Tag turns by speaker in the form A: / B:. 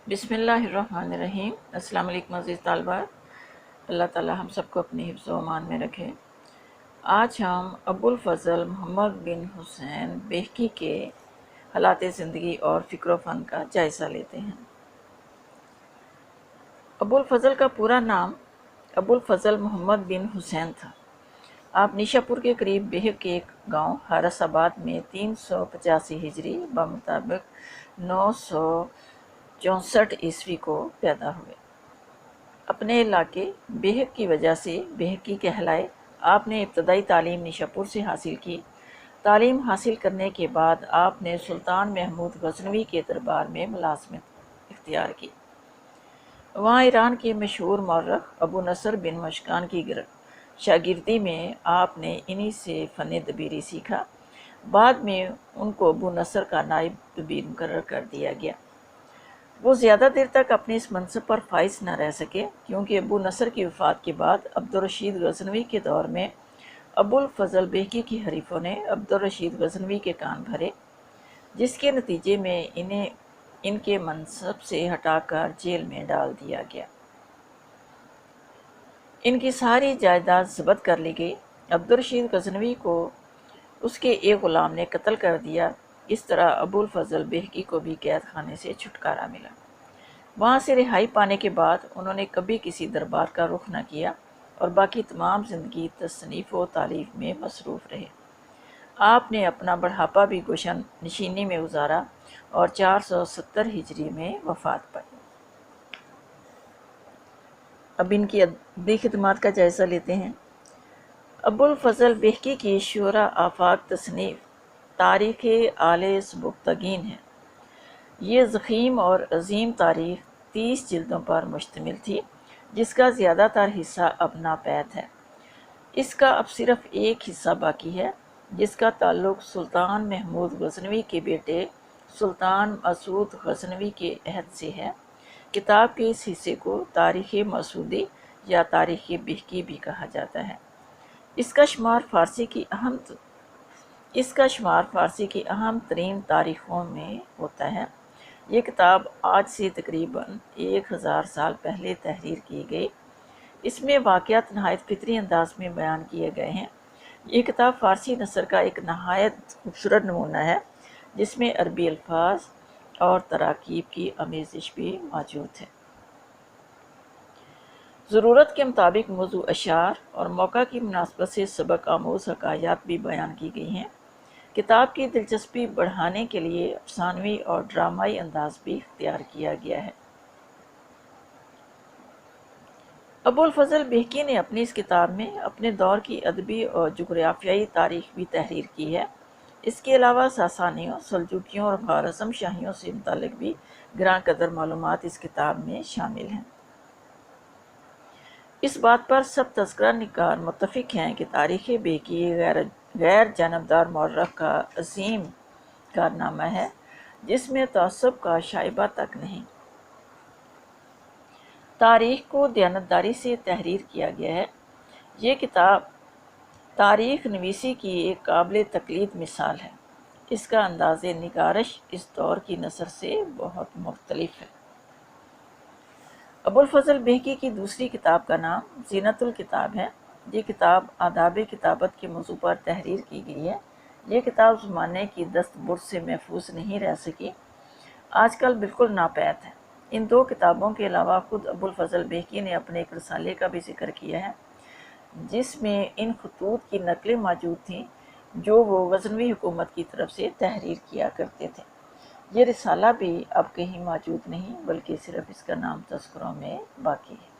A: بسم اللہ الرحمن الرحیم۔ السلام علیکم عزیز طالبات، اللہ تعالی ہم سب کو اپنی حفظ و امان میں رکھے۔ آج ہم ابو الفضل محمد بن حسین بیہقی کے حالات زندگی اور فکر و فن کا جائزہ لیتے ہیں۔ ابو الفضل کا پورا نام ابو الفضل محمد بن حسین تھا۔ آپ نیشا پور کے قریب بیہق کے ایک گاؤں حارث آباد میں 385 ہجری بمطابق 964 عیسوی کو پیدا ہوئے۔ اپنے علاقے بیہق کی وجہ سے بیہقی کہلائے۔ آپ نے ابتدائی تعلیم نیشا پور سے حاصل کی۔ تعلیم حاصل کرنے کے بعد آپ نے سلطان محمود غزنوی کے دربار میں ملازمت اختیار کی۔ وہاں ایران کے مشہور مورخ ابو نصر بن مشکان کی شاگردی میں آپ نے انہی سے فن دبیری سیکھا۔ بعد میں ان کو ابو نصر کا نائب دبیر مقرر کر دیا گیا۔ وہ زیادہ دیر تک اپنے اس منصب پر فائز نہ رہ سکے، کیونکہ ابو نصر کی وفات کے بعد عبدالرشید غزنوی کے دور میں ابو الفضل بیہقی کی حریفوں نے عبدالرشید غزنوی کے کان بھرے، جس کے نتیجے میں انہیں ان کے منصب سے ہٹا کر جیل میں ڈال دیا گیا۔ ان کی ساری جائیداد ضبط کر لی گئی۔ عبدالرشید غزنوی کو اس کے ایک غلام نے قتل کر دیا۔ اس طرح ابو الفضل بیہقی کو بھی قید خانے سے چھٹکارا ملا۔ وہاں سے رہائی پانے کے بعد انہوں نے کبھی کسی دربار کا رخ نہ کیا اور باقی تمام زندگی تصنیف و تالیف میں مصروف رہے۔ آپ نے اپنا بڑھاپا بھی گوشن نشینی میں گزارا اور 470 ہجری میں وفات پائی۔ اب ان کی ادبی خدمات کا جائزہ لیتے ہیں۔ ابو الفضل بیہقی کی شعرا آفاق تصنیف تاریخ آل سبکتگین ہے۔ یہ ضخیم اور عظیم تاریخ 30 جلدوں پر مشتمل تھی، جس کا زیادہ تر حصہ اب ناپید ہے۔ اس کا اب صرف ایک حصہ باقی ہے، جس کا تعلق سلطان محمود غزنوی کے بیٹے سلطان مسعود غزنوی کے عہد سے ہے۔ کتاب کے اس حصے کو تاریخ مسعودی یا تاریخ بیہقی بھی کہا جاتا ہے۔ اس کا شمار فارسی کی اہم ترین تاریخوں میں ہوتا ہے۔ یہ کتاب آج سے تقریباً 1000 سال پہلے تحریر کی گئی۔ اس میں واقعات نہایت فطری انداز میں بیان کیے گئے ہیں۔ یہ کتاب فارسی نثر کا ایک نہایت خوبصورت نمونہ ہے، جس میں عربی الفاظ اور تراکیب کی آمیزش بھی موجود ہے۔ ضرورت کے مطابق موضوع اشعار اور موقع کی مناسبت سے سبق آموز حکایات بھی بیان کی گئی ہیں۔ کتاب کی دلچسپی بڑھانے کے لیے افسانوی اور ڈرامائی انداز بھی اختیار کیا گیا ہے۔ ابو الفضل بیہقی نے اپنی اس کتاب میں اپنے دور کی ادبی اور جغرافیائی تاریخ بھی تحریر کی ہے۔ اس کے علاوہ ساسانیوں، سلجوقیوں اور خوارزم شاہیوں سے متعلق بھی گراں قدر معلومات اس کتاب میں شامل ہیں۔ اس بات پر سب تذکرہ نگار متفق ہیں کہ تاریخ بیہقی غیر جانبدار مورخ کا عظیم کارنامہ ہے، جس میں تعصب کا شائبہ تک نہیں۔ تاریخ کو دیانتداری سے تحریر کیا گیا ہے۔ یہ کتاب تاریخ نویسی کی ایک قابل تقلید مثال ہے۔ اس کا انداز نگارش اس دور کی نثر سے بہت مختلف ہے۔ ابو الفضل بیہقی کی دوسری کتاب کا نام زینت الکتاب ہے۔ یہ کتاب آداب کتابت کے موضوع پر تحریر کی گئی ہے۔ یہ کتاب زمانے کی دست برد سے محفوظ نہیں رہ سکی، آج کل بالکل ناپید ہے۔ ان دو کتابوں کے علاوہ خود ابو الفضل بیہقی نے اپنے ایک رسالے کا بھی ذکر کیا ہے، جس میں ان خطوط کی نقلیں موجود تھیں جو وہ غزنوی حکومت کی طرف سے تحریر کیا کرتے تھے۔ یہ رسالہ بھی اب کہیں موجود نہیں، بلکہ صرف اس کا نام تذکروں میں باقی ہے۔